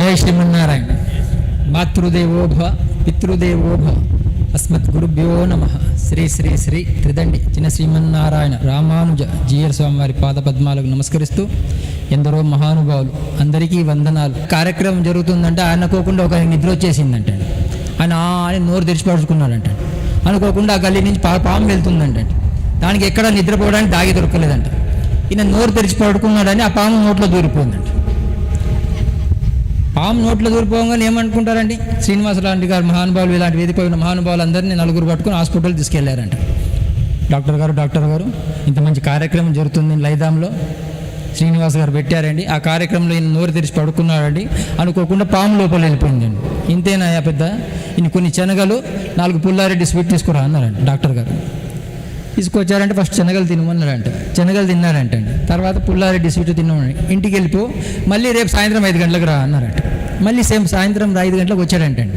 జై శ్రీమన్నారాయణ. మాతృదేవోభవ పితృదేవోభవ అస్మత్ గురుభ్యో నమ. శ్రీ శ్రీ శ్రీ త్రిదండి చిన్న శ్రీమన్నారాయణ రామానుజ జీయర్ స్వామి వారి పాదపద్మాలకు నమస్కరిస్తూ ఎందరో మహానుభావులు అందరికీ వందనాలు. కార్యక్రమం జరుగుతుందంటే అనుకోకుండా ఒక నిద్ర వచ్చేసిందంటే ఆయన అని నోరు తెరిచిపడుచుకున్నాడంట. అనుకోకుండా ఆ గల్లీ నుంచి పాము వెళ్తుందంట. దానికి ఎక్కడ నిద్రపోవడానికి దాగి దొరకలేదంట. ఈయన నోరు తెరిచి పడుకున్నాడని ఆ పాము నోట్లో దూరిపోయిందంట. పాము నోట్లో దూరిపోగానే ఏమనుకుంటారండి, శ్రీనివాసరావు గారు మహానుభావులు ఇలాంటి వేదిక ఉన్న మహానుభావులు అందరినీ నలుగురు పట్టుకుని హాస్పిటల్ తీసుకెళ్లారంట. డాక్టర్ గారు ఇంత మంచి కార్యక్రమం జరుగుతుంది లైదాంలో, శ్రీనివాస్ గారు పెట్టారండి. ఆ కార్యక్రమంలో ఈయన నోరు తెరిచి పడుకున్నాడండి. అనుకోకుండా పాము లోపల వెళ్ళిపోయిందండి. ఇంతేనాయా పెద్ద, ఇన్ని కొన్ని శనగలు 4 పుల్లారెడ్డి స్వీట్ తీసుకురా అన్నారంట. డాక్టర్ గారు తీసుకొచ్చారంటే ఫస్ట్ శనగలు తినమన్నారంట. శనగలు తిన్నారంట అండి. తర్వాత పుల్లారెడ్డి స్వీట్ తిన్నామని ఇంటికి వెళ్ళిపో, మళ్ళీ రేపు సాయంత్రం 5 గంటలకు రా అన్నారంట. మళ్ళీ సేమ్ సాయంత్రం 5 గంటలకు వచ్చాడంటండి.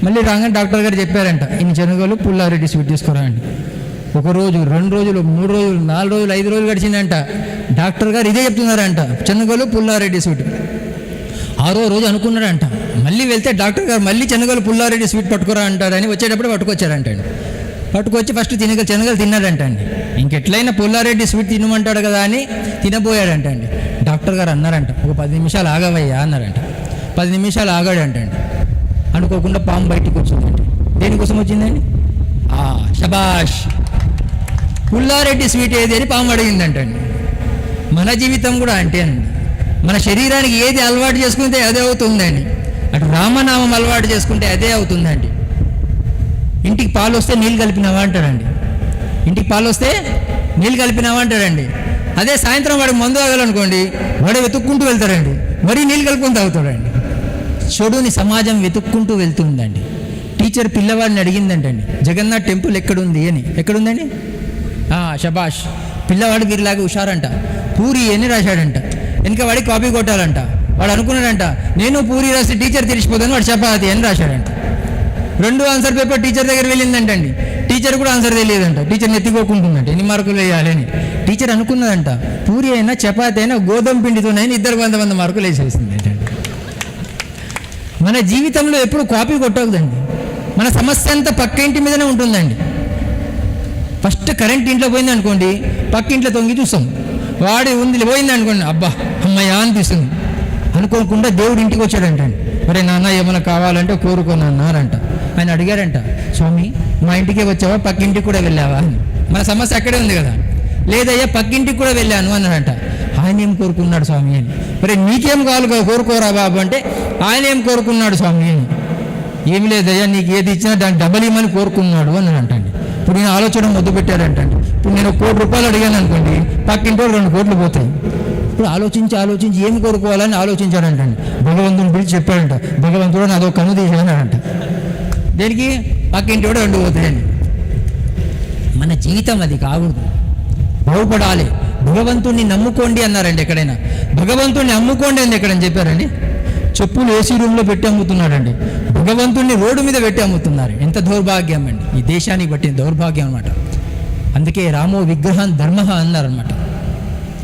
మళ్ళీ రాగానే డాక్టర్ గారు చెప్పారంట, ఇన్ని శనగలు పుల్లారెడ్డి స్వీట్ తీసుకురా అండి. 1 రోజు 2 రోజులు 3 రోజులు 4 రోజులు 5 రోజులు గడిచిందంట. డాక్టర్ గారు ఇదే చెప్తున్నారంట, శనగలు పుల్లారెడ్డి స్వీట్. 6వ రోజు అనుకున్నారంట, మళ్ళీ వెళ్తే డాక్టర్ గారు మళ్ళీ శనగలు పుల్లారెడ్డి స్వీట్ పట్టుకురా అంటారని వచ్చేటప్పుడు పట్టుకొచ్చారంటండి. పట్టుకొచ్చి ఫస్ట్ శనగలు తిన్నాడంటండి. ఇంకెట్లయినా పుల్లారెడ్డి స్వీట్ తినమంటాడు కదా అని తినబోయాడంటండి. డాక్టర్ గారు అన్నారంట, ఒక 10 నిమిషాలు ఆగవయ్యా అన్నారంట. 10 నిమిషాలు ఆగాడంటండి. అనుకోకుండా పాము బయటకు వచ్చిందండి. దేనికోసం వచ్చిందండి? శబాష్, పుల్లారెడ్డి స్వీట్ ఏది అని పాము అడిగిందంటండి. మన జీవితం కూడా అంటేనండి, మన శరీరానికి ఏది అలవాటు చేసుకుంటే అదే అవుతుందండి. అటు రామనామం అలవాటు చేసుకుంటే అదే అవుతుందండి. ఇంటికి పాలు వస్తే నీళ్ళు కలిపినావా అంటాడండి. ఇంటికి పాలు వస్తే నీళ్ళు కలిపినావా అంటాడండి. అదే సాయంత్రం వాడికి మందు తాగాలనుకోండి, వాడు వెతుక్కుంటూ వెళ్తాడండి, మరీ నీళ్ళు కలుపుకొని తాగుతాడండి. చెడుని సమాజం వెతుక్కుంటూ వెళ్తుందండి. టీచర్ పిల్లవాడిని అడిగిందంటండి, జగన్నాథ్ టెంపుల్ ఎక్కడుంది అని. ఎక్కడుందండి? శబాష్, పిల్లవాడు వీరిలాగా హుషారంట. పూరి అని రాశాడంట. వెనక వాడికి కాపీ కొట్టాలంట. వాడు అనుకున్నాడంట, నేను పూరి రాసి టీచర్ తెలిసిపోతాను, వాడు చపాతి అని రాశాడంట. 2 ఆన్సర్ పేపర్ టీచర్ దగ్గర వెళ్ళిందంటండి. టీచర్ కూడా ఆన్సర్ తెలియదంట. టీచర్ని ఎత్తిపోకుంటుందంట, ఎన్ని మార్కులు వేయాలని. టీచర్ అనుకున్నదంట, పూరి అయినా చపాతి అయినా గోధుమ పిండితోనైనా 200 మార్కులు వేసేసింది అంటండి. మన జీవితంలో ఎప్పుడు కాపీ కొట్టకూడదండి. మన సమస్య అంతా పక్క ఇంటి మీదనే ఉంటుందండి. ఫస్ట్ కరెంట్ ఇంట్లో పోయింది అనుకోండి, పక్క ఇంట్లో తొంగి చూస్తాం. వాడి ఉంది పోయింది అనుకోండి, అబ్బా అమ్మయ్య అనిపిస్తుంది. అనుకోకుండా దేవుడు ఇంటికి వచ్చాడంటండి. మరి నాన్న ఏమైనా కావాలంటే కోరుకోనన్నారంట. ఆయన అడిగారంట, స్వామి మా ఇంటికే వచ్చావా, పక్కింటికి కూడా వెళ్ళావా అని. మన సమస్య అక్కడే ఉంది కదా. లేదయ్యా పక్కింటికి కూడా వెళ్ళాను అన్నారంట. ఆయన ఏం కోరుకున్నాడు స్వామి అని. మరి నీకేం కావాలి కోరుకోరా బాబు అంటే, ఆయన ఏం కోరుకున్నాడు స్వామి అని. ఏమి లేదయ్యా, నీకు ఏది ఇచ్చినా దాన్ని డబల్ ఇమ్మని కోరుకున్నాడు అని అంటండి. ఇప్పుడు నేను ఆలోచన మొదలు పెట్టాడంటండి. ఇప్పుడు నేను 1 కోటి రూపాయలు అడిగాను అనుకోండి, పక్కింటి 2 కోట్లు పోతాయి. ఇప్పుడు ఆలోచించి ఏమి కోరుకోవాలని ఆలోచించాడంటండి. భగవంతుని పిలిచి చెప్పాడంట, భగవంతుడు నాదో కన్ను తీసానంట. దేనికి? పక్కింటి కూడా 2 పోతాయండి. మన జీవితం అది కాకూడదు, బాగుపడాలి. భగవంతుణ్ణి నమ్ముకోండి అన్నారండి. ఎక్కడైనా భగవంతుణ్ణి అమ్ముకోండి అని ఎక్కడని చెప్పారండి? చెప్పులు ఏసీ రూమ్లో పెట్టి అమ్ముతున్నాడండి. భగవంతుణ్ణి రోడ్డు మీద పెట్టి అమ్ముతున్నారు. ఎంత దౌర్భాగ్యం అండి, ఈ దేశానికి పట్టిన దౌర్భాగ్యం అనమాట. అందుకే రామో విగ్రహం ధర్మ అన్నారనమాట.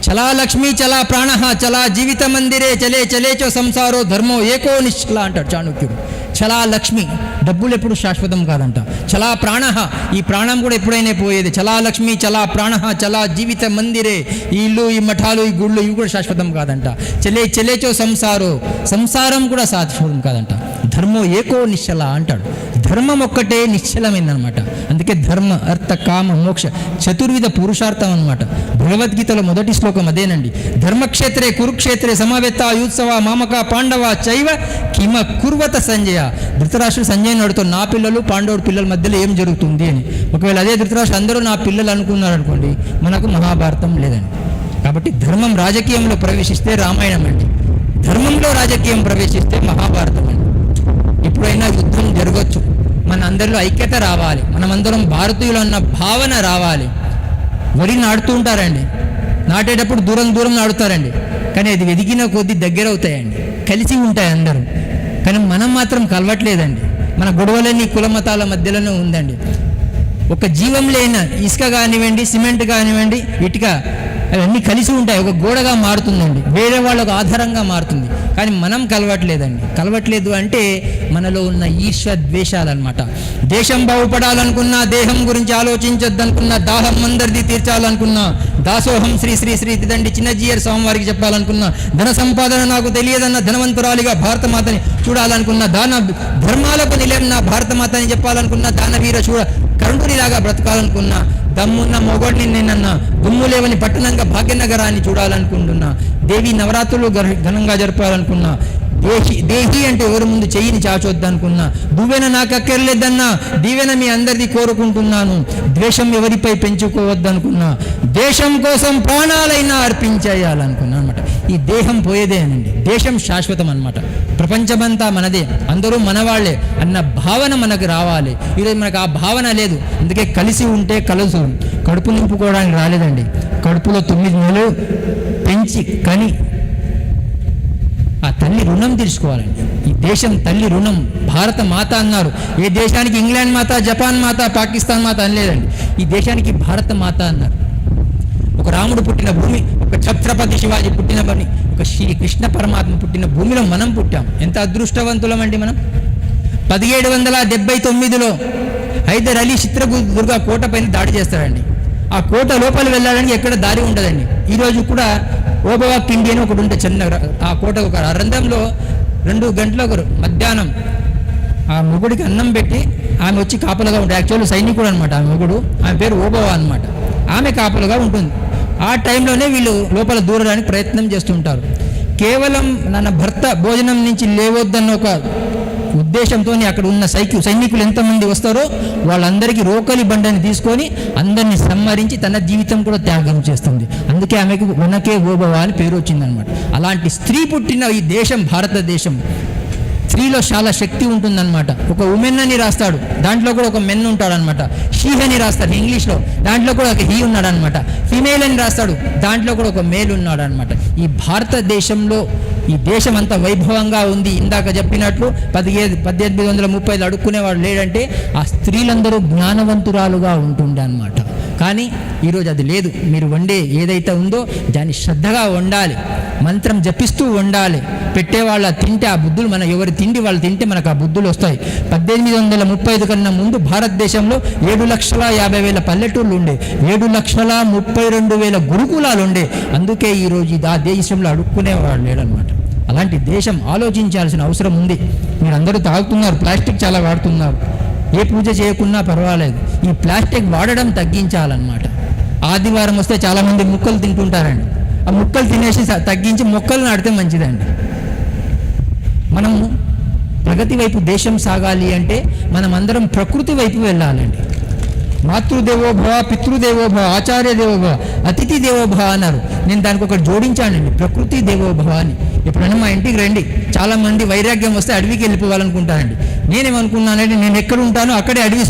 చలా లక్ష్మీ చలా ప్రాణ చలా జీవిత మందిరే చలే చలేచో సంసారో ధర్మో ఏకో నిశ్చల అంటాడు చాణుక్యుడు. చలా లక్ష్మి, డబ్బులు ఎప్పుడు శాశ్వతం కాదంట. చలా ప్రాణ, ఈ ప్రాణం కూడా ఎప్పుడైనా పోయేది. చలా లక్ష్మి చలా ప్రాణ చలా జీవిత మందిరే, ఈ ఇల్లు ఈ మఠాలు ఈ గుళ్ళు ఇవి కూడా శాశ్వతం కాదంట. చలేచో సంసారో, సంసారం కూడా శాశ్వతం కాదంట. ధర్మో ఏకో నిశ్చల అంటాడు. ధర్మం ఒక్కటే నిశ్చలమైందనమాట. అందుకే ధర్మ అర్థ కామ మోక్ష చతుర్విధ పురుషార్థం అనమాట. భగవద్గీతలో మొదటి శ్లోకం అదేనండి. ధర్మక్షేత్రే కురుక్షేత్రే సమవేత యూత్సవ మామక పాండవ చైవ కిమ కుర్వత సంజయ. ధృతరాష్ట్రుడు సంజయ్ని అడుగుతాడు, నా పిల్లలు పాండవుడు పిల్లల మధ్యలో ఏం జరుగుతుంది అని. ఒకవేళ అదే ధృతరాష్ట్రుడు అందరూ నా పిల్లలు అనుకున్నారు అనుకోండి, మనకు మహాభారతం లేదండి. కాబట్టి ధర్మం రాజకీయంలో ప్రవేశిస్తే రామాయణం అండి, ధర్మంలో రాజకీయం ప్రవేశిస్తే మహాభారతం అండి. ఎప్పుడైనా యుద్ధం జరగచ్చు, మన అందరిలో ఐక్యత రావాలి, మనమందరం భారతీయులు అన్న భావన రావాలి. వరి నాటుతూ ఉంటారండి, నాటేటప్పుడు దూరం నాటుతారండి, కానీ అది వెదిగిన కొద్దీ దగ్గర అవుతాయండి, కలిసి ఉంటాయి అందరూ. కానీ మనం మాత్రం కలవట్లేదండి. మన గొడవలన్నీ కుల మతాల మధ్యలోనే ఉందండి. ఒక జీవం లేని ఇసుక కానివ్వండి, సిమెంట్ కానివ్వండి, ఇటుక అవన్నీ కలిసి ఉంటాయి, ఒక గోడగా మారుతుందండి, వేరే వాళ్ళకు ఆధారంగా మారుతుంది. కానీ మనం కలవట్లేదు అంటే మనలో ఉన్న ఈర్ష్య ద్వేషాలన్నమాట. దేశం బాగుపడాలనుకున్నా, దేహం గురించి ఆలోచించొద్దనుకున్నా, దాహం అందరిది తీర్చాలనుకున్నా, దాసోహం శ్రీ శ్రీ శ్రీ తిదండి చిన్నజీయర్ స్వామివారికి చెప్పాలనుకున్నా, ధన సంపాదన నాకు తెలియదన్న ధనవంతురాలిగా భారతమాతని చూడాలనుకున్నా, దాన ధర్మాలకు నిలన్న భారతమాతని చెప్పాలనుకున్నా, దానవీర చూడ కరుణునిలాగా బ్రతకాలనుకున్నా, దమ్మున్న మొగోడిని నేనన్నా, దుమ్ము లేవని పట్టణంగా భాగ్యనగరాన్ని చూడాలనుకుంటున్నా, దేవి నవరాత్రులు ఘనంగా జరపాలనుకున్నా, దేహి అంటే ఎవరి ముందు చెయ్యిని చాచొద్దనుకున్నా, దువ్వెన నాకు అక్కర్లేదన్నా, దీవెన మీ అందరిది కోరుకుంటున్నాను, ద్వేషం ఎవరిపై పెంచుకోవద్దనుకున్నా, దేశం కోసం ప్రాణాలైనా అర్పించేయాలనుకున్నా అనమాట. ఈ దేహం పోయేదేనండి, దేశం శాశ్వతం అనమాట. ప్రపంచమంతా మనదే, అందరూ మనవాళ్లే అన్న భావన మనకు రావాలి. ఈరోజు మనకు ఆ భావన లేదు. అందుకే కలిసి ఉంటే కలుసు. కడుపు నింపుకోవడానికి రాలేదండి, కడుపులో 9 నెలలు పెంచి కని ఆ తల్లి రుణం తీర్చుకోవాలండి. ఈ దేశం తల్లి రుణం. భారత మాత అన్నారు. ఏ దేశానికి ఇంగ్లాండ్ మాత, జపాన్ మాత, పాకిస్తాన్ మాత అనలేదండి. ఈ దేశానికి భారత మాత అన్నారు. ఒక రాముడు పుట్టిన భూమి, ఒక ఛత్రపతి శివాజీ పుట్టిన భూమి, ఒక శ్రీ కృష్ణ పరమాత్మ పుట్టిన భూమిలో మనం పుట్టాం. ఎంత అదృష్టవంతులమండి మనం. 1779లో హైదర్ అలీ చిత్రదుర్గ కోట పైన దాడి చేస్తాడండి. ఆ కోట లోపల వెళ్ళడానికి ఎక్కడ దారి ఉండదండి. ఈరోజు కూడా ఓబవా కిండి అని ఒకటి ఉంటే చిన్న, ఆ కోట ఒక రంధ్రంలో 2 గంటలకు మధ్యాహ్నం ఆ మొగుడికి అన్నం పెట్టి ఆమె వచ్చి కాపలుగా ఉంటుంది. యాక్చువల్లీ సైనికుడు అనమాట ఆమె మొగుడు. ఆమె పేరు ఓబవా అనమాట. ఆమె కాపలుగా ఉంటుంది. ఆ టైంలోనే వీళ్ళు లోపల దూరడానికి ప్రయత్నం చేస్తుంటారు. కేవలం ನನ್ನ భర్త భోజనం నుంచి లేవద్దన్న ఒక ఉద్దేశంతో అక్కడ ఉన్న సైనికులు ఎంతమంది వస్తారో వాళ్ళందరికీ రోకలి బండని తీసుకొని అందరినీ సంహరించి తన జీవితం కూడా త్యాగం చేస్తుంది. అందుకే ఆమెకు వనకే ఓబవా అని పేరు వచ్చిందనమాట. అలాంటి స్త్రీ పుట్టిన ఈ దేశం భారతదేశం. స్త్రీలో చాలా శక్తి ఉంటుందన్నమాట. ఒక ఉమెన్ అని రాస్తాడు, దాంట్లో కూడా ఒక మెన్ ఉంటాడనమాట. షీ అని రాస్తాడు ఇంగ్లీష్లో, దాంట్లో కూడా ఒక హీ ఉన్నాడనమాట. ఫీమేల్ అని రాస్తాడు, దాంట్లో కూడా ఒక మేల్ ఉన్నాడనమాట. ఈ భారతదేశంలో ఈ దేశం అంత వైభవంగా ఉంది. ఇందాక చెప్పినట్లు 1830 అడుక్కునేవాడు లేడంటే ఆ స్త్రీలందరూ జ్ఞానవంతురాలుగా ఉంటుండే అనమాట. కానీ ఈరోజు అది లేదు. మీరు వండే ఏదైతే ఉందో దాన్ని శ్రద్ధగా వండాలి, మంత్రం జపిస్తూ వండాలి. పెట్టేవాళ్ళ తింటే ఆ బుద్ధులు, మన ఎవరు తిండి వాళ్ళు తింటే మనకు ఆ బుద్ధులు వస్తాయి. 1835 కన్నా ముందు భారతదేశంలో 7,50,000 పల్లెటూళ్ళు ఉండే, 7,32,000 గురుకులాలు ఉండే. అందుకే ఈరోజు ఆ దేశంలో అడుక్కునేవాడు లేడనమాట. అలాంటి దేశం ఆలోచించాల్సిన అవసరం ఉంది. మీరందరూ తాగుతున్నారు, ప్లాస్టిక్ చాలా వాడుతున్నారు. ఏ పూజ చేయకున్నా పర్వాలేదు, ఈ ప్లాస్టిక్ వాడడం తగ్గించాలన్నమాట. ఆదివారం వస్తే చాలామంది ముక్కలు తింటుంటారండి. ఆ ముక్కలు తినేసి తగ్గించి మొక్కలు నాటితే మంచిదండి. మనము ప్రగతి వైపు దేశం సాగాలి అంటే మనం అందరం ప్రకృతి వైపు వెళ్ళాలండి. మాతృదేవోభవ, పితృదేవోభవ, ఆచార్య దేవోభవ, అతిథి దేవోభవ అన్నారు. నేను దానికి ఒకటి జోడించానండి, ప్రకృతి దేవోభవ అని. ఎప్పుడైనా మా ఇంటికి రండి, చాలామంది వైరాగ్యం వస్తే అడవికి వెళ్ళిపోవాలనుకుంటానండి. నేనేమనుకున్నానంటే నేను ఎక్కడ ఉంటానో అక్కడే అడవి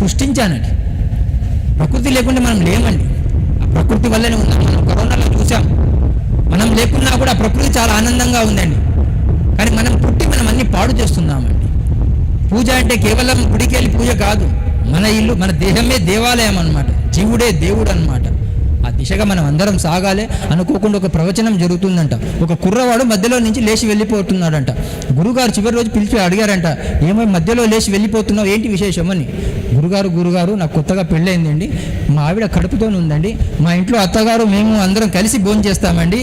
సృష్టించానండి. ప్రకృతి లేకుంటే మనం లేమండి. ఆ ప్రకృతి వల్లనే ఉన్నాం. మనం కరోనాలో చూసాం. మనం లేకున్నా కూడా ఆ ప్రకృతి చాలా ఆనందంగా ఉందండి. కానీ మనం పుట్టి మనం అన్ని పాడు చేస్తున్నామండి. పూజ అంటే కేవలం గుడికి వెళ్ళి పూజ కాదు, మన ఇల్లు, మన దేహమే దేవాలయం అన్నమాట. జీవుడే దేవుడు అన్నమాట. ఆ దిశగా మనం అందరం సాగాలి. అనుకోకుండా ఒక ప్రవచనం జరుగుతుందంట. ఒక కుర్రవాడు మధ్యలో నుంచి లేచి వెళ్ళిపోతున్నాడంట. గురుగారు చివరి రోజు పిలిచి అడిగారంట, ఏమో మధ్యలో లేచి వెళ్ళిపోతున్నావు, ఏంటి విశేషం అని. గురుగారు నాకు కొత్తగా పెళ్ళయిందండి, మా ఆవిడ కడుపుతోనే ఉందండి, మా ఇంట్లో అత్తగారు మేము అందరం కలిసి భోజనం చేస్తామండి,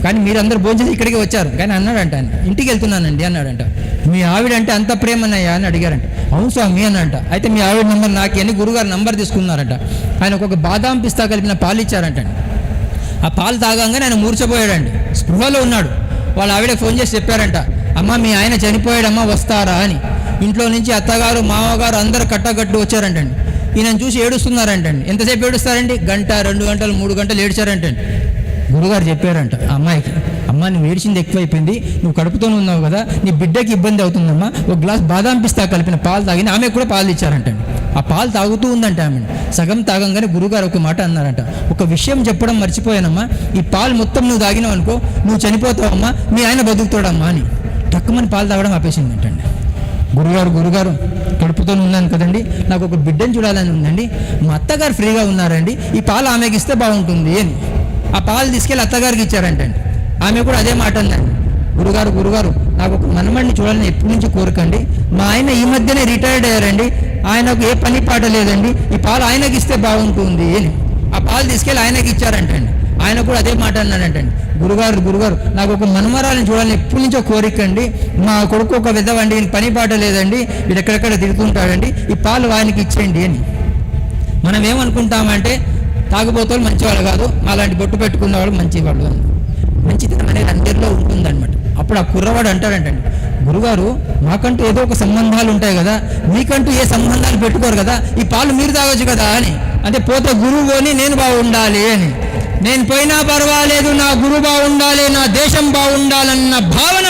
కానీ మీరందరూ భోజనం చేసి ఇక్కడికి వచ్చారు. కానీ అన్నాడంట, ఇంటికి వెళ్తున్నానండి అన్నాడంట. మీ ఆవిడ అంటే అంత ప్రేమన్నయ్యా అని అడిగారంట. అవును స్వామి అనంట. అయితే మీ ఆవిడ నంబర్ నాకు అని గురుగారు నంబర్ తీసుకున్నారంట. ఆయన ఒక బాదాం పిస్తా కలిపిన పాలు ఇచ్చారంట. ఆ పాలు తాగానే ఆయన మూర్చపోయాడండి, స్పృహలో ఉన్నాడు. వాళ్ళ ఆవిడ ఫోన్ చేసి చెప్పారంట, అమ్మ మీ ఆయన చనిపోయాడమ్మా వస్తారా అని. ఇంట్లో నుంచి అత్తగారు మామగారు అందరూ కట్టగట్టు వచ్చారంటండి. ఈయన చూసి ఏడుస్తున్నారంటండి. ఎంతసేపు ఏడుస్తారండి? 1 గంట 2 గంటలు 3 గంటలు ఏడ్చారంటండి. గురుగారు చెప్పారంట అమ్మాయికి, అమ్మ నువ్వు ఏడ్చింది ఎక్కువైపోయింది, నువ్వు కడుపుతోనే ఉన్నావు కదా, నీ బిడ్డకి ఇబ్బంది అవుతుందమ్మా, ఒక గ్లాస్ బాదాం పిస్తా కలిపిన పాలు తాగిన. ఆమె కూడా పాలు ఇచ్చారంటండి. ఆ పాలు తాగుతూ ఉందంట ఆమె. సగం తాగంగానే గురుగారు ఒక మాట అన్నారంట, ఒక విషయం చెప్పడం మర్చిపోయానమ్మా, ఈ పాలు మొత్తం నువ్వు తాగినావు అనుకో నువ్వు చనిపోతావమ్మా, మీ ఆయన బతుకుతాడమ్మా అని. టక్కుమని పాలు తాగడం ఆపేసిందంటండి. గురుగారు కడుపుతో ఉన్నాను కదండి, నాకు ఒక బిడ్డను చూడాలని ఉందండి, మా అత్తగారు ఫ్రీగా ఉన్నారండి, ఈ పాలు ఆమెకి ఇస్తే బాగుంటుంది అని ఆ పాలు తీసుకెళ్ళి అత్తగారికి ఇచ్చారంటండి. ఆమె కూడా అదే మాట అందండి, గురుగారు నాకు ఒక మనమడిని చూడాలని ఎప్పటి నుంచి కోరికండి, మా ఆయన ఈ మధ్యనే రిటైర్డ్ అయ్యారండి, ఆయనకు ఏ పని పాట లేదండి, ఈ పాలు ఆయనకి ఇస్తే బాగుంటుంది అని ఆ పాలు తీసుకెళ్ళి ఆయనకి ఇచ్చారంటండి. ఆయన కూడా అదే మాట అన్నాడంటండి, గురుగారు నాకు ఒక మనమరాలను చూడాలని ఎప్పటి నుంచో కోరికండి, మా కొడుకు ఒక విధవండి, పని పాట లేదండి, వీడు ఎక్కడెక్కడ తిరుగుతుంటాడండి, ఈ పాలు ఆయనకి ఇచ్చేయండి అని. మనం ఏమనుకుంటామంటే తాగుబోతోళ్ళు మంచివాళ్ళు కాదు, అలాంటి బొట్టు పెట్టుకున్న వాళ్ళు మంచివాళ్ళు అని. మంచితనం అనేది అందరిలో ఉంటుందన్నమాట. అప్పుడు ఆ కుర్రవాడు అంటాడంటండి, గురుగారు మాకంటూ ఏదో ఒక సంబంధాలు ఉంటాయి కదా, మీకంటూ ఏ సంబంధాలు పెట్టుకోరు కదా, ఈ పాలు మీరు తాగొచ్చు కదా అని. అంటే పోతే గురువు పోని నేను బాగుండాలి అని, నేను పోయినా పర్వాలేదు నా గురువు బాగుండాలి, నా దేశం బాగుండాలన్న భావన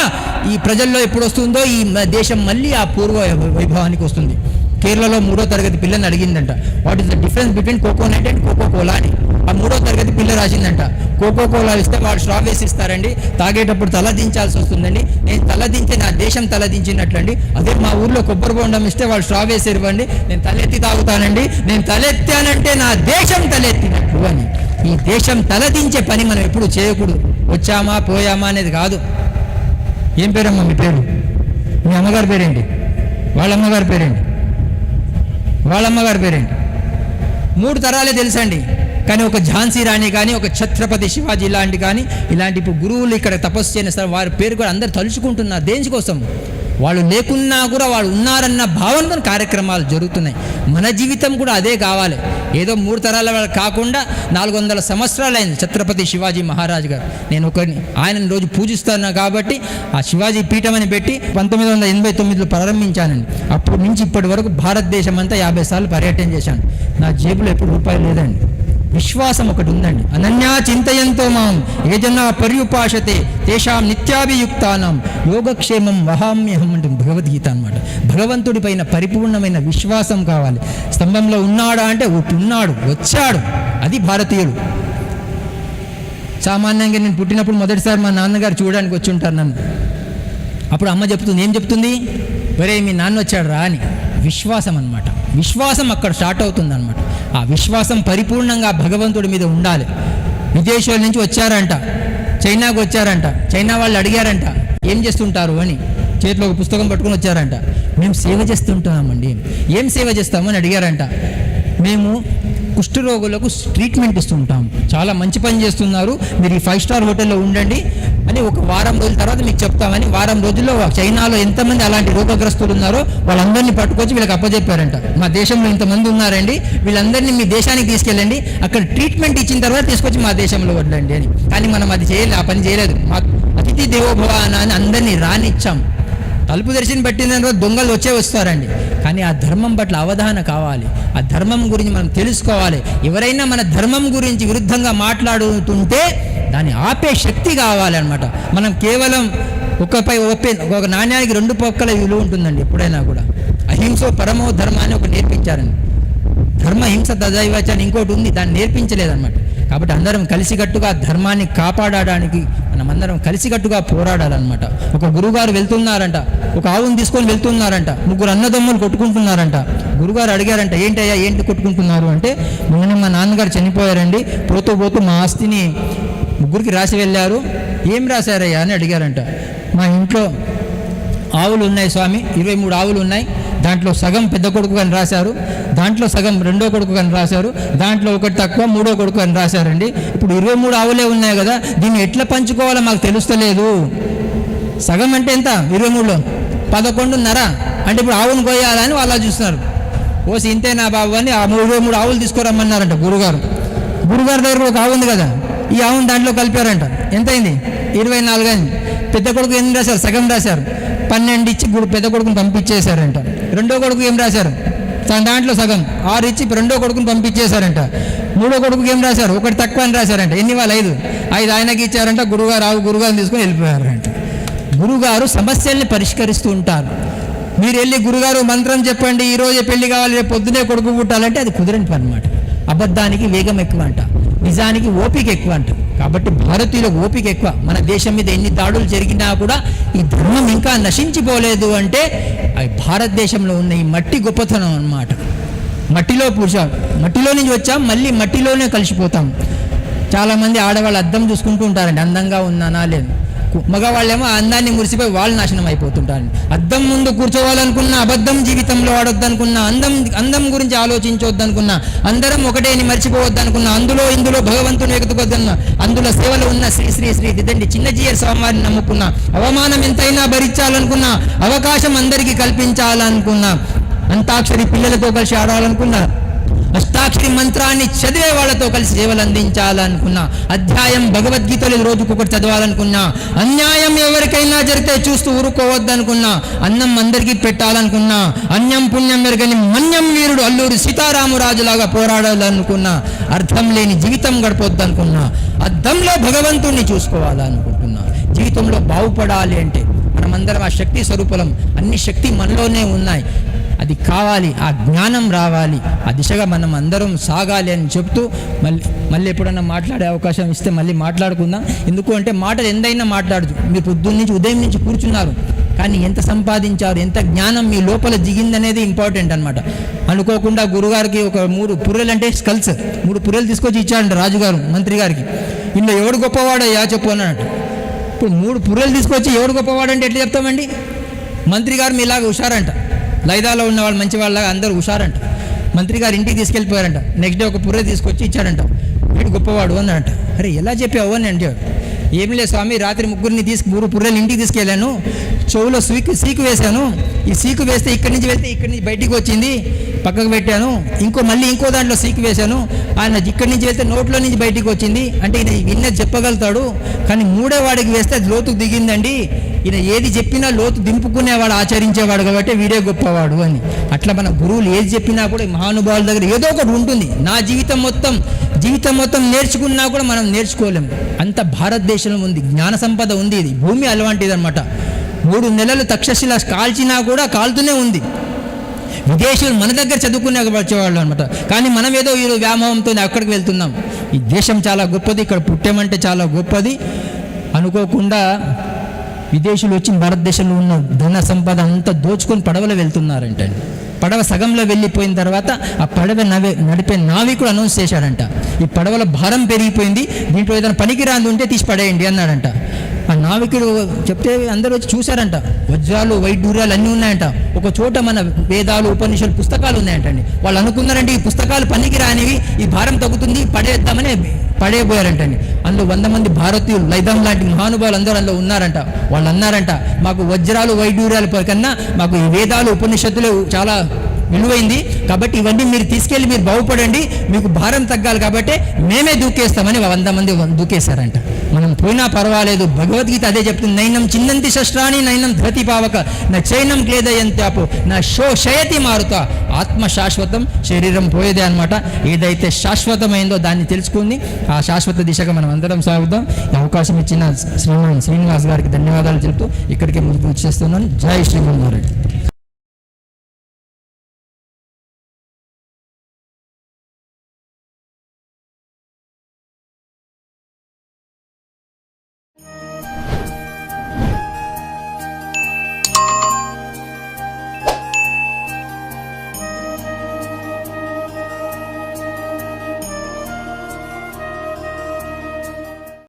ఈ ప్రజల్లో ఎప్పుడు వస్తుందో ఈ దేశం మళ్ళీ ఆ పూర్వ వైభవానికి వస్తుంది. కేరళలో 3వ తరగతి పిల్లని అడిగిందంట, what is the difference between coconut and Coca Cola అని. ఆ 3వ తరగతి పిల్ల రాసిందంట, కోకోకోలా ఇస్తే వాడు స్ట్రా వేసి ఇస్తారండి, తాగేటప్పుడు తల దించాల్సి వస్తుందండి, నేను తల దించే నా దేశం తల దించినట్లండి. అదే మా ఊర్లో కొబ్బరి బొండం ఇస్తే వాళ్ళు స్ట్రా వేసి ఇవ్వండి, నేను తలెత్తి తాగుతానండి, నేను తలెత్తానంటే నా దేశం తలెత్తినట్లు అని. ఈ దేశం తలదించే పని మనం ఎప్పుడు చేయకూడదు. వచ్చామా పోయామా అనేది కాదు. ఏం పేరమ్మా మీ పేరు? మీ అమ్మగారి పేరేంటి? వాళ్ళ అమ్మగారి పేరేంటి? వాళ్ళ అమ్మగారి పేరేంటి? 3 తరాలే తెలుసండి. కానీ ఒక ఝాన్సీ రాణి కానీ ఒక ఛత్రపతి శివాజీ ఇలాంటి కానీ ఇలాంటి ఇప్పుడు గురువులు ఇక్కడ తపస్సు చేస్తారు, వారి పేరు కూడా అందరు తలుచుకుంటున్నారు. దేనికోసం? వాళ్ళు లేకున్నా కూడా వాళ్ళు ఉన్నారన్న భావనతో కార్యక్రమాలు జరుగుతున్నాయి. మన జీవితం కూడా అదే కావాలి. ఏదో 3 తరాల వాళ్ళు కాకుండా 400 సంవత్సరాలు అయింది ఛత్రపతి శివాజీ మహారాజ్ గారు. నేను ఆయనను రోజు పూజిస్తాను కాబట్టి ఆ శివాజీ పీఠం అని పెట్టి 1989లో ప్రారంభించానండి. అప్పటి నుంచి ఇప్పటి వరకు భారతదేశం అంతా 50 సార్లు పర్యటన చేశాను. నా జేబులో ఎప్పుడు రూపాయలు లేదండి. విశ్వాసం ఒకటి ఉందండి. అనన్యా చింతయంతో మాం ఏ జనా పర్యుపాషతే తేషాం నిత్యాభియుక్తానం యోగక్షేమం వహామ్యహం అంటే భగవద్గీత అనమాట. భగవంతుడి పైన పరిపూర్ణమైన విశ్వాసం కావాలి. స్తంభంలో ఉన్నాడా అంటే ఉన్నాడు, వచ్చాడు, అది భారతీయుడు. సామాన్యంగా నేను పుట్టినప్పుడు మొదటిసారి మా నాన్నగారు చూడడానికి వచ్చి ఉంటారు నన్ను. అప్పుడు అమ్మ చెప్తుంది, ఏం చెప్తుంది? ఒరే మీ నాన్న వచ్చాడు రా అని. విశ్వాసం అనమాట. విశ్వాసం అక్కడ స్టార్ట్ అవుతుంది అనమాట. ఆ విశ్వాసం పరిపూర్ణంగా భగవంతుడి మీద ఉండాలి. విదేశాల నుంచి వచ్చారంట, చైనాకు వచ్చారంట. చైనా వాళ్ళు అడిగారంట ఏం చేస్తుంటారు అని. చేతిలో ఒక పుస్తకం పట్టుకొని వచ్చారంట. మేము సేవ చేస్తుంటామండి. ఏం సేవ చేస్తామని అడిగారంట. మేము కుష్ఠరోగులకు ట్రీట్మెంట్ ఇస్తుంటాం. చాలా మంచి పని చేస్తున్నారు, మీరు ఈ 5 స్టార్ హోటల్లో ఉండండి అని ఒక వారం రోజుల తర్వాత మీకు చెప్తామని. వారం రోజుల్లో చైనాలో ఎంతమంది అలాంటి రోగగ్రస్తులు ఉన్నారో వాళ్ళందరినీ పట్టుకొచ్చి వీళ్ళకి అప్పచెప్పారంట. మా దేశంలో ఇంతమంది ఉన్నారండి, వీళ్ళందరినీ మీ దేశానికి తీసుకెళ్ళండి, అక్కడ ట్రీట్మెంట్ ఇచ్చిన తర్వాత తీసుకొచ్చి మా దేశంలో వదలండి అని. కానీ మనం అది చేయలేదు, ఆ పని చేయలేదు. మా అతిథి దేవోభవ అని అందరినీ రానిచ్చాం. తలుపు దర్శనం పెట్టిన తర్వాత దొంగలు వస్తారండి. కానీ ఆ ధర్మం పట్ల అవగాహన కావాలి. ఆ ధర్మం గురించి మనం తెలుసుకోవాలి. ఎవరైనా మన ధర్మం గురించి విరుద్ధంగా మాట్లాడుతుంటే దాన్ని ఆపే శక్తి కావాలి అనమాట. మనం కేవలం ఒక నాణ్యానికి 2 పక్కల విలువ ఉంటుందండి ఎప్పుడైనా కూడా. అహింసో పరమో ధర్మాన్ని ఒక నేర్పించారండి. ధర్మ హింస తదైవచని ఇంకోటి ఉంది, దాన్ని నేర్పించలేదన్నమాట. కాబట్టి అందరం కలిసికట్టుగా ధర్మాన్ని కాపాడడానికి మనమందరం కలిసికట్టుగా పోరాడాలన్నమాట. ఒక గురుగారు వెళ్తున్నారంట, ఒక ఆవును తీసుకొని వెళ్తున్నారంట. 3 అన్నదమ్ములు కొట్టుకుంటున్నారంట. గురుగారు అడిగారంట, ఏంటయ్యా ఏంటి కొట్టుకుంటున్నారు అంటే, మొన్న మా నాన్నగారు చనిపోయారండి, పోతూ మా ఆస్తిని 3కి రాసి వెళ్ళారు. ఏం రాశారయ్యా అని అడిగారంట. మా ఇంట్లో ఆవులు ఉన్నాయి స్వామి, 23 ఆవులు ఉన్నాయి, దాంట్లో సగం పెద్ద కొడుకు అని రాశారు, దాంట్లో సగం రెండో కొడుకు అని రాశారు, దాంట్లో ఒకటి తక్కువ మూడో కొడుకు అని రాశారండి. ఇప్పుడు 23 ఆవులే ఉన్నాయి కదా, దీన్ని ఎట్లా పంచుకోవాలో మాకు తెలుస్తలేదు. సగం అంటే ఎంత? 23లో 11.5 అంటే ఇప్పుడు ఆవును కోయాలా అని వాళ్ళు చూస్తున్నారు. ఓసి ఇంతేనా బాబు అని ఆ 23 ఆవులు తీసుకురమ్మన్నారంట గురుగారు. గురుగారి దగ్గర ఒక ఆవు ఉంది కదా, ఈ ఆవును దాంట్లో కలిపారంట. ఎంతైంది? 24 అయింది. పెద్ద కొడుకు ఏం రాశారు? సగం రాశారు. 12 ఇచ్చి పెద్ద కొడుకుని పంపించేశారంట. రెండో కొడుకు ఏం రాశారు? దాంట్లో సగం 6 ఇచ్చి రెండో కొడుకుని పంపించేశారంట. మూడో కొడుకు ఏం రాశారు? ఒకటి తక్కువ అని రాశారంట. ఎన్ని వాళ్ళు? 5 ఆయనకి ఇచ్చారంట. గురుగారు తీసుకొని వెళ్ళిపోయారంట. గురుగారు సమస్యల్ని పరిష్కరిస్తూ ఉంటారు. మీరు వెళ్ళి గురుగారు మంత్రం చెప్పండి, ఈరోజే పెళ్లి కావాలి, రేపు పొద్దునే కొడుకు పుట్టాలంటే అది కుదరని పని అన్నమాట. అబద్ధానికి వేగం ఎక్కువ అంట, నిజానికి ఓపిక ఎక్కువ అంట. కాబట్టి కాబట్టి భారతీయులకు ఓపిక ఎక్కువ. మన దేశం మీద ఎన్ని దాడులు జరిగినా కూడా ఈ ధర్మం ఇంకా నశించిపోలేదు అంటే అది భారతదేశంలో ఉన్న ఈ మట్టి గొప్పతనం అన్నమాట. మట్టిలో పురుషాం, మట్టిలో నుంచి వచ్చాం, మళ్ళీ మట్టిలోనే కలిసిపోతాం. చాలామంది ఆడవాళ్ళు అద్దం చూసుకుంటూ ఉంటారండి, అందంగా ఉన్నానా లేదు. మగవాళ్ళేమో అందాన్ని మురిసిపోయి వాళ్ళు నాశనం అయిపోతుంటారు. అద్దం ముందు కూర్చోవాలనుకున్నా అబద్ధం, జీవితంలో ఆడొద్దనుకున్నా, అందం గురించి ఆలోచించవద్దనుకున్నా, అందరం ఒకటే అని మర్చిపోవద్దనుకున్నా, ఇందులో భగవంతుని వెతుకొద్దన్నా, అందులో సేవలో ఉన్న శ్రీ శ్రీ శ్రీ దిద్దండి చిన్నజీయర్ స్వామివారిని నమ్ముకున్నా, అవమానం ఎంతైనా భరించాలనుకున్నా, అవకాశం అందరికీ కల్పించాలనుకున్నా, అంతాక్షరి పిల్లలతో కలిసి ఆడాలనుకున్నా, అష్టాక్షరి మంత్రాన్ని చదివే వాళ్ళతో కలిసి సేవలు అందించాలనుకున్నా, అధ్యాయం భగవద్గీతలు రోజుకొకటి చదవాలనుకున్నా, అన్యాయం ఎవరికైనా జరిగితే చూస్తూ ఊరుకోవద్దనుకున్నా, అన్నం అందరికీ పెట్టాలనుకున్నా, అన్యం పుణ్యం మెరుగని మన్యం వీరుడు అల్లూరి సీతారామరాజులాగా పోరాడాలనుకున్నా, అర్థం లేని జీవితం గడపొద్దనుకున్నా, అద్దంలో భగవంతుణ్ణి చూసుకోవాలనుకుంటున్నా. జీవితంలో బాగుపడాలి అంటే మనమందరం ఆ శక్తి స్వరూపలం, అన్ని శక్తి మనలోనే ఉన్నాయి. అది కావాలి, ఆ జ్ఞానం రావాలి, ఆ దిశగా మనం అందరం సాగాలి అని చెప్తూ మళ్ళీ ఎప్పుడన్నా మాట్లాడే అవకాశం ఇస్తే మళ్ళీ మాట్లాడుకుందాం. ఎందుకు అంటే మాటలు ఎంతైనా మాట్లాడచ్చు. మీరు పొద్దున్న నుంచి ఉదయం నుంచి కూర్చున్నారు, కానీ ఎంత సంపాదించారు, ఎంత జ్ఞానం మీ లోపల దిగిందనేది ఇంపార్టెంట్ అనమాట. అనుకోకుండా గురుగారికి ఒక 3 పుర్రెలు అంటే స్కల్స్ 3 పుర్రెలు తీసుకొచ్చి ఇచ్చాడంట రాజుగారు మంత్రి గారికి. ఇందులో ఎవడు గొప్పవాడయ్యా చెప్పు అన్నట్టు. ఇప్పుడు 3 పుర్రెలు తీసుకొచ్చి ఎవడు గొప్పవాడంటే ఎట్లా చెప్తామండి? మంత్రి గారు మీలాగా హుషారంట, లైదాలో ఉన్న వాళ్ళు మంచి వాళ్ళగా అందరూ హుషారంట. మంత్రి గారు ఇంటికి తీసుకెళ్ళిపోయారంట. నెక్స్ట్ డే ఒక పుర్రె తీసుకొచ్చి ఇచ్చాడంట. వీడు గొప్పవాడు అన్నాడంట. అరే ఎలా చెప్పావు అని అంటే, ఏం లేదు స్వామి, రాత్రి 3 పుర్రెలు ఇంటికి తీసుకెళ్ళాను, చెవులో సీకు వేశాను, ఈ సీకు వేస్తే ఇక్కడి నుంచి బయటికి వచ్చింది, పక్కకు పెట్టాను, మళ్ళీ ఇంకో దాంట్లో సీకు వేశాను, ఆయన ఇక్కడి నుంచి వెళ్తే నోట్లో నుంచి బయటికి వచ్చింది అంటే ఈయన విన్నది చెప్పగలుగుతాడు, కానీ 3వ వాడికి వేస్తే అది లోతుకు దిగిందండి. ఈయన ఏది చెప్పినా లోతు దింపుకునేవాడు, ఆచరించేవాడు కాబట్టి వీడే గొప్పవాడు అని. అట్లా మన గురువులు ఏది చెప్పినా కూడా మహానుభావుల దగ్గర ఏదో ఒకటి ఉంటుంది. నా జీవితం మొత్తం నేర్చుకున్నా కూడా మనం నేర్చుకోలేము. అంత భారతదేశంలో ఉంది, జ్ఞాన సంపద ఉంది. ఇది భూమి అలాంటిది అనమాట. 3 నెలలు తక్షశిల కాల్చినా కూడా కాలుతూనే ఉంది. విదేశీయులు మన దగ్గర చదువుకునే వచ్చేవాళ్ళు అనమాట. కానీ మనం ఏదో ఈ వ్యామోహంతో అక్కడికి వెళ్తున్నాం. ఈ దేశం చాలా గొప్పది, ఇక్కడ పుట్టామంటే చాలా గొప్పది. అనుకోకుండా విదేశీయులు వచ్చి భారతదేశంలో ఉన్న ధన సంపద అంతా దోచుకొని పడవలో వెళ్తున్నారంట. పడవ సగంలో వెళ్ళిపోయిన తర్వాత ఆ పడవ నడిపే నావికుడు అనౌన్స్ చేశాడంట, ఈ పడవల భారం పెరిగిపోయింది, దీంట్లో ఏదైనా పనికిరాంది ఉంటే తీసి పడేయండి అన్నాడంట. ఆ నావికుడు చెప్తే అందరూ వచ్చి చూశారంట. వజ్రాలు, వైడూర్యాలు అన్నీ ఉన్నాయంట. ఒక చోట మన వేదాలు, ఉపనిషత్తులు పుస్తకాలు ఉన్నాయంటండి. వాళ్ళు అనుకున్నారంటే ఈ పుస్తకాలు పనికి రానివి, ఈ భారం తగ్గుతుంది, పడేద్దామని పడేయబోయారంటండి. అందులో 100 మంది భారతీయులు, లైదాం లాంటి మహానుభావులు అందరూ అందులో ఉన్నారంట. వాళ్ళు అన్నారంట, మాకు వజ్రాలు, వైడూర్యాల కన్నా మాకు ఈ వేదాలు, ఉపనిషత్తులు చాలా విలువైంది, కాబట్టి ఇవన్నీ మీరు తీసుకెళ్ళి మీరు బాగుపడండి, మీకు భారం తగ్గాలి కాబట్టి మేమే దూకేస్తామని 100 మంది దూకేశారంట. మనం పోయినా పర్వాలేదు, భగవద్గీత అదే చెప్తుంది. నైనం చిందంతి శస్త్రాన్ని నైనం ధృతి పావక నా చైనం క్లేదయంత్యాపు నా శయతి మారుత. ఆత్మ శాశ్వతం, శరీరం పోయేదే అనమాట. ఏదైతే శాశ్వతమైందో దాన్ని తెలుసుకుని ఆ శాశ్వత దిశగా మనం అందరం సాగుదాం. ఈ అవకాశం ఇచ్చిన శ్రీనివాస్ గారికి ధన్యవాదాలు చెప్తూ ఇక్కడికి ముందుకు వచ్చేస్తున్నాను. జై శ్రీమన్నారాయణ.